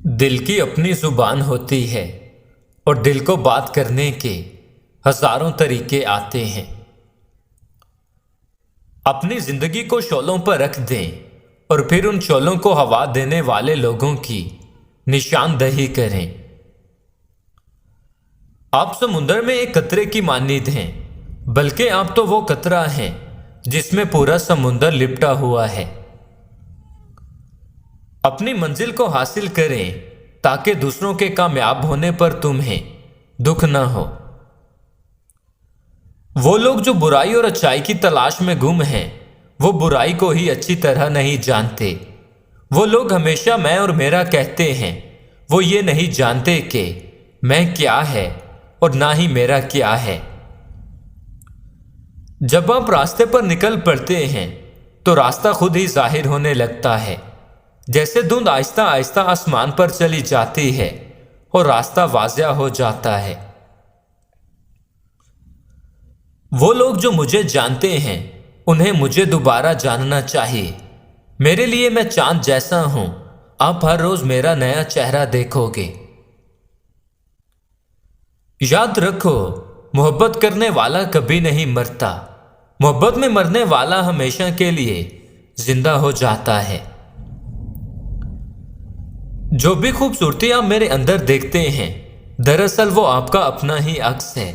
دل کی اپنی زبان ہوتی ہے اور دل کو بات کرنے کے ہزاروں طریقے آتے ہیں۔ اپنی زندگی کو شعلوں پر رکھ دیں اور پھر ان شعلوں کو ہوا دینے والے لوگوں کی نشاندہی کریں۔ آپ سمندر میں ایک قطرے کی مانند ہیں، بلکہ آپ تو وہ قطرہ ہیں جس میں پورا سمندر لپٹا ہوا ہے۔ اپنی منزل کو حاصل کریں تاکہ دوسروں کے کامیاب ہونے پر تمہیں دکھ نہ ہو۔ وہ لوگ جو برائی اور اچائی کی تلاش میں گم ہیں، وہ برائی کو ہی اچھی طرح نہیں جانتے۔ وہ لوگ ہمیشہ میں اور میرا کہتے ہیں، وہ یہ نہیں جانتے کہ میں کیا ہے اور نہ ہی میرا کیا ہے۔ جب آپ راستے پر نکل پڑتے ہیں تو راستہ خود ہی ظاہر ہونے لگتا ہے، جیسے دھند آہستہ آہستہ آسمان پر چلی جاتی ہے اور راستہ واضح ہو جاتا ہے۔ وہ لوگ جو مجھے جانتے ہیں انہیں مجھے دوبارہ جاننا چاہیے۔ میرے لیے میں چاند جیسا ہوں، آپ ہر روز میرا نیا چہرہ دیکھو گے۔ یاد رکھو، محبت کرنے والا کبھی نہیں مرتا، محبت میں مرنے والا ہمیشہ کے لیے زندہ ہو جاتا ہے۔ جو بھی خوبصورتی آپ میرے اندر دیکھتے ہیں، دراصل وہ آپ کا اپنا ہی عکس ہے۔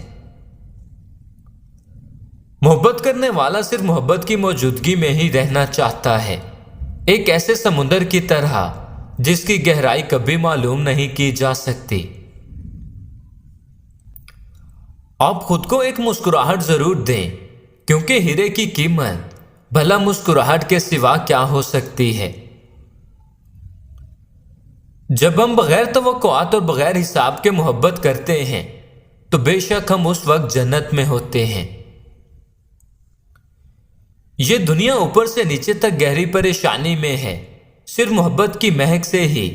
محبت کرنے والا صرف محبت کی موجودگی میں ہی رہنا چاہتا ہے، ایک ایسے سمندر کی طرح جس کی گہرائی کبھی معلوم نہیں کی جا سکتی۔ آپ خود کو ایک مسکراہٹ ضرور دیں، کیونکہ ہیرے کی قیمت بھلا مسکراہٹ کے سوا کیا ہو سکتی ہے۔ جب ہم بغیر توقعات اور بغیر حساب کے محبت کرتے ہیں تو بے شک ہم اس وقت جنت میں ہوتے ہیں۔ یہ دنیا اوپر سے نیچے تک گہری پریشانی میں ہے، صرف محبت کی مہک سے ہی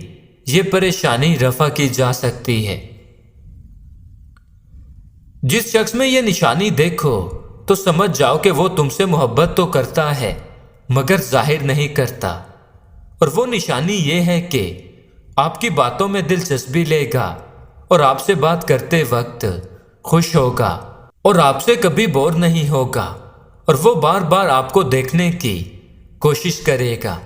یہ پریشانی رفع کی جا سکتی ہے۔ جس شخص میں یہ نشانی دیکھو تو سمجھ جاؤ کہ وہ تم سے محبت تو کرتا ہے مگر ظاہر نہیں کرتا، اور وہ نشانی یہ ہے کہ آپ کی باتوں میں دلچسپی لے گا اور آپ سے بات کرتے وقت خوش ہوگا اور آپ سے کبھی بور نہیں ہوگا، اور وہ بار بار آپ کو دیکھنے کی کوشش کرے گا۔